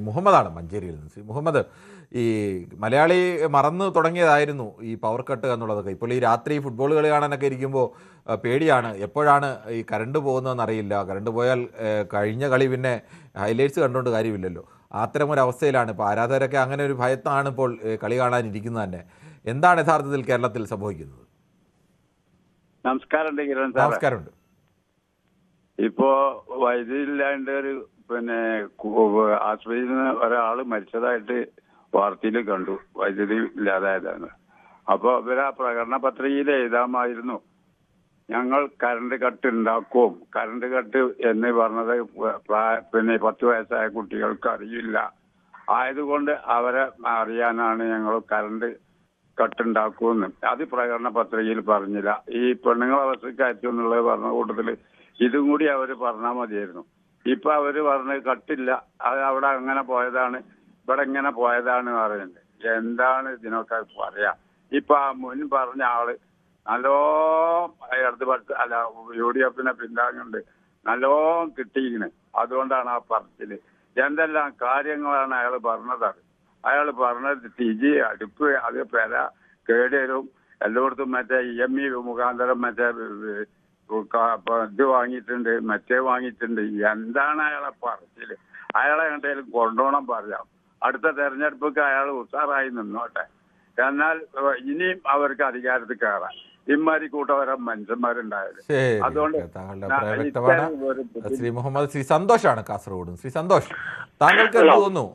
മുഹമ്മദാണ് മഞ്ചേരിയിൽ നിന്ന്. മുഹമ്മദ്, ഈ മലയാളി മറന്നു തുടങ്ങിയതായിരുന്നു ഈ പവർ കട്ട് എന്നുള്ളതൊക്കെ. ഇപ്പോൾ ഈ രാത്രി ഫുട്ബോൾ കളി കാണാനൊക്കെ ഇരിക്കുമ്പോൾ പേടിയാണ്, എപ്പോഴാണ് ഈ കറണ്ട് പോകുന്നതെന്ന് അറിയില്ല. കറണ്ട് പോയാൽ കഴിഞ്ഞ കളി പിന്നെ ഹൈലൈറ്റ്സ് കണ്ടുകൊണ്ട് കാര്യമില്ലല്ലോ. അത്തരമൊരവസ്ഥയിലാണ് ഇപ്പോൾ ആരാധകരൊക്കെ. അങ്ങനെ ഒരു ഭയത്താണ് ഇപ്പോൾ കളി കാണാനിരിക്കുന്നത് തന്നെ. എന്താണ് യഥാർത്ഥത്തിൽ കേരളത്തിൽ സംഭവിക്കുന്നത്? നമസ്കാരമുണ്ട്. ഇപ്പോ വൈദ്യുതി ഇല്ലാണ്ട് ഒരു ആശുപത്രിയിൽ നിന്ന് ഒരാള് മരിച്ചതായിട്ട് വാർത്തയിൽ കണ്ടു. വൈദ്യുതി ഇല്ലാതായതാണ്. അപ്പൊ ഇവരാ പ്രകടന പത്രികയിൽ എഴുതാമായിരുന്നു, ഞങ്ങൾ കറണ്ട് കട്ട് ഉണ്ടാക്കും. കറണ്ട് കട്ട് എന്ന് പറഞ്ഞത് 10 വയസ്സായ കുട്ടികൾക്ക് അറിയില്ല. ആയതുകൊണ്ട് അവരെ അറിയാനാണ് ഞങ്ങൾ കറണ്ട് കട്ടുണ്ടാക്കുമെന്ന്. അത് പ്രകടന പത്രികയിൽ പറഞ്ഞില്ല. ഈ പെണ്ണുങ്ങളെ അവസ്ഥക്കായിരിക്കും എന്നുള്ളത് പറഞ്ഞ കൂട്ടത്തില് ഇതും കൂടി അവര് പറഞ്ഞാൽ മതിയായിരുന്നു. ഇപ്പൊ അവര് പറഞ്ഞത് കട്ടില്ല, അത് അവിടെ അങ്ങനെ പോയതാണ്, ഇവിടെ ഇങ്ങനെ പോയതാണ് പറയുന്നത്. എന്താണ് ഇതിനൊക്കെ പറയാ? ഇപ്പൊ ആ മുൻ പറഞ്ഞ ആള് നല്ലോ ഇടതുപക്ഷ UDF പിന്താങ്ങുന്നുണ്ട്, നല്ലോ കിട്ടിയിരിക്കണ്. അതുകൊണ്ടാണ് ആ പറച്ചില്. എന്തെല്ലാം കാര്യങ്ങളാണ് അയാൾ പറഞ്ഞത്. അയാൾ പറഞ്ഞത് തിജി അടുപ്പ് അത് പെര കേടുവരും, എല്ലായിടത്തും മറ്റേ EME മുഖാന്തരം മറ്റേ ഇത് വാങ്ങിയിട്ടുണ്ട്, മറ്റേ വാങ്ങിയിട്ടുണ്ട്. എന്താണ് അയാളെ പറച്ചില്? അയാളെ കണ്ടേലും കൊണ്ടുപോകണം പറയാം. അടുത്ത തെരഞ്ഞെടുപ്പൊക്കെ അയാൾ ഉഷാറായി നിന്നോട്ടെ. എന്നാൽ ഇനിയും അവർക്ക് അധികാരത്തിൽ കയറാം. ഇമാരി കൂട്ടവരെ മനുഷ്യന്മാരുണ്ടായാലും. അതുകൊണ്ട് ശ്രീ മുഹമ്മദ്, ശ്രീ സന്തോഷാണ് കാസർഗോഡ്. ശ്രീ സന്തോഷ്, താങ്കൾക്ക് എന്ത് തോന്നുന്നു?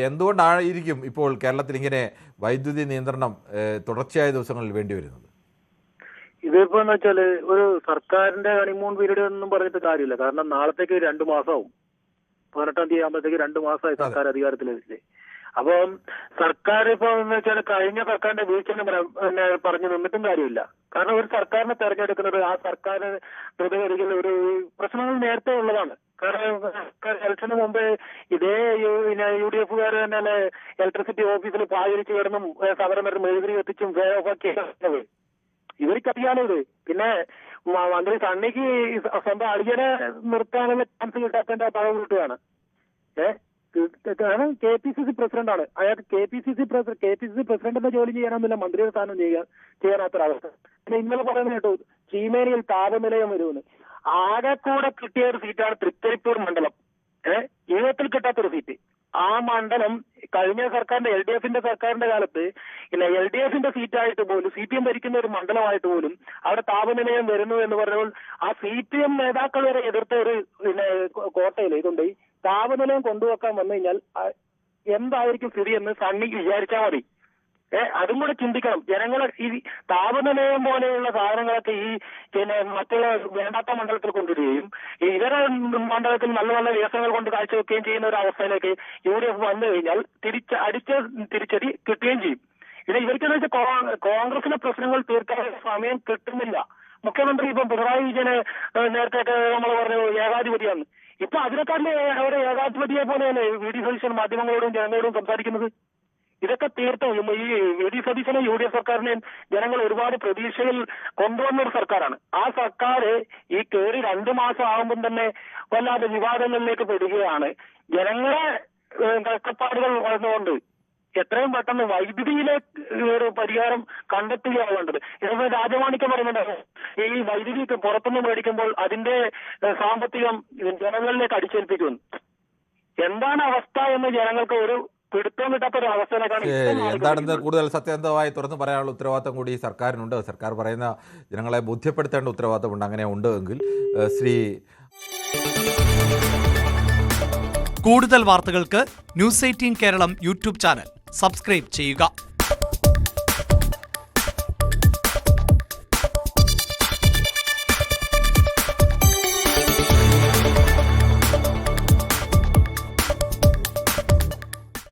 എന്തുകൊണ്ടായിരിക്കും ഇപ്പോൾ കേരളത്തിൽ ഇങ്ങനെ വൈദ്യുതി നിയന്ത്രണം തുടർച്ചയായ ദിവസങ്ങളിൽ വേണ്ടി വരുന്നത്? ഇതിപ്പോ എന്ന് വെച്ചാല് ഒരു സർക്കാരിന്റെ ഹണിമൂൺ പീരീഡ് ഒന്നും പറഞ്ഞിട്ട് കാര്യമില്ല. കാരണം നാളത്തേക്ക് 2 മാസമാവും. 18-ാം തീയതി ആകുമ്പോഴത്തേക്ക് 2 മാസമായി സർക്കാർ അധികാരത്തിലെത്തില്ലേ. അപ്പം സർക്കാർ ഇപ്പൊ എന്ന് വെച്ചാൽ കഴിഞ്ഞ സർക്കാരിന്റെ വീഴ്ച പറഞ്ഞു നിന്നിട്ടും കാര്യമില്ല. കാരണം ഒരു സർക്കാരിനെ തെരഞ്ഞെടുക്കുന്നത് ആ സർക്കാർ പ്രതികരിക്കുന്ന ഒരു പ്രശ്നങ്ങൾ നേരത്തെ ഉള്ളതാണ്. കാരണം ഇലക്ഷന് മുമ്പ് ഇതേ UDF തന്നെ ഇലക്ട്രിസിറ്റി ഓഫീസിൽ പാചരിച്ച് കിടന്നും സമരം വരെ മെഴുകുതിരി എത്തിച്ചും ഫേ ഓഫ് ആക്കിയത് ഇവർക്കറിയാലോ ഇത്. പിന്നെ മന്ത്രി സണ്ണിക്ക് സ്വന്തം അടിയനെ നിർത്താനുള്ള ചാൻസ് കിട്ടാത്തതിന്റെ ഭാഗം കിട്ടുകയാണ്. കാരണം KPCC പ്രസിഡന്റാണ് അയാൾ. KPCC പ്രസിഡന്റിന്റെ ജോലി ചെയ്യാനൊന്നുമില്ല, മന്ത്രിയുടെ സ്ഥാനം ചെയ്യാനാത്തൊരവസ്ഥ. പിന്നെ ഇന്നലെ പറയുന്നത് കേട്ടു ചീമേനിയിൽ താപനിലയം വരുമെന്ന്. ആകെ കൂടെ കിട്ടിയ ഒരു സീറ്റാണ് തൃക്കരിപ്പൂർ മണ്ഡലം. ജീവിതത്തിൽ കിട്ടാത്തൊരു സീറ്റ്. ആ മണ്ഡലം കഴിഞ്ഞ സർക്കാരിന്റെ LDF സർക്കാരിന്റെ കാലത്ത് LDF സീറ്റായിട്ട് പോലും CPM ഭരിക്കുന്ന ഒരു മണ്ഡലമായിട്ട് പോലും അവിടെ താപനിലയം വരുന്നു എന്ന് പറഞ്ഞപ്പോൾ ആ CPM നേതാക്കൾ വരെ എതിർത്ത ഒരു കോട്ടയിൽ ഇതുണ്ട്. ഈ താപനിലയം കൊണ്ടുവെക്കാൻ വന്നു കഴിഞ്ഞാൽ എന്തായിരിക്കും സ്ഥിതി എന്ന് സണ്ണിക്ക് വിചാരിച്ചാൽ മതി. അതും കൂടെ ചിന്തിക്കണം. ജനങ്ങളെ ഈ താപനിലയം പോലെയുള്ള സാധനങ്ങളൊക്കെ ഈ മറ്റുള്ള വേണ്ടാത്ത മണ്ഡലത്തിൽ കൊണ്ടുവരികയും ഇതര മണ്ഡലത്തിൽ നല്ല നല്ല വികസനങ്ങൾ കൊണ്ട് കാഴ്ചവെക്കുകയും ചെയ്യുന്ന ഒരു അവസ്ഥയിലേക്ക് UDF വന്നു കഴിഞ്ഞാൽ തിരിച്ചടി കിട്ടുകയും ചെയ്യും. ഇത് ഇവർക്കെന്ന് വെച്ചാൽ കോൺഗ്രസിലെ പ്രശ്നങ്ങൾ തീർക്കാൻ സമയം കിട്ടുന്നില്ല. മുഖ്യമന്ത്രി ഇപ്പം പിണറായി വിജയന് നേരത്തെ നമ്മൾ പറഞ്ഞു ഏകാധിപതിയാണ്. ഇപ്പൊ അതിനെക്കാട്ടിൽ അവരെ ഏകാധിപതിയെ പോലെയല്ലേ VD സതീശൻ മാധ്യമങ്ങളോടും ജനങ്ങളോടും സംസാരിക്കുന്നത്. ഇതൊക്കെ തീർത്തും ഈ VD സതീശനെ UDF സർക്കാരിനെ ജനങ്ങൾ ഒരുപാട് പ്രതീക്ഷയിൽ കൊണ്ടുവന്ന ഒരു സർക്കാരാണ്. ആ സർക്കാർ ഈ കയറി 2 മാസം ആകുമ്പം തന്നെ വല്ലാതെ വിവാദങ്ങളിലേക്ക് പെടുകയാണ്. ജനങ്ങളെ കഷ്ടപ്പാടുകൾ വന്നുകൊണ്ട് എത്രയും പെട്ടെന്ന് വൈദ്യുതിയിലേക്ക് ഒരു പരിഹാരം കണ്ടെത്തുകയാണ് വേണ്ടത്. ഇതിപ്പോ രാജമാണിക്യം പറയുന്നുണ്ട് ഈ വൈദ്യുതി പുറത്തുനിന്ന് മേടിക്കുമ്പോൾ അതിന്റെ സാമ്പത്തികം ജനങ്ങളിലേക്ക് അടിച്ചേൽപ്പിക്കുന്നു. എന്താണ് അവസ്ഥ എന്ന് ജനങ്ങൾക്ക് ഒരു പിടുത്തം കിട്ടാത്തൊരു അവസ്ഥയിലേക്കാണ്. എന്താണെന്ന് കൂടുതൽ സത്യസന്ധമായി തുറന്നു പറയാനുള്ള ഉത്തരവാദിത്തം കൂടി സർക്കാരിനുണ്ട്. സർക്കാർ പറയുന്ന ജനങ്ങളെ ബോധ്യപ്പെടുത്തേണ്ട ഉത്തരവാദിത്തമുണ്ട്. അങ്ങനെ ഉണ്ട് എങ്കിൽ കൂടുതൽ വാർത്തകൾക്ക് News 18 Keralam YouTube channel subscribe ചെയ്യുക.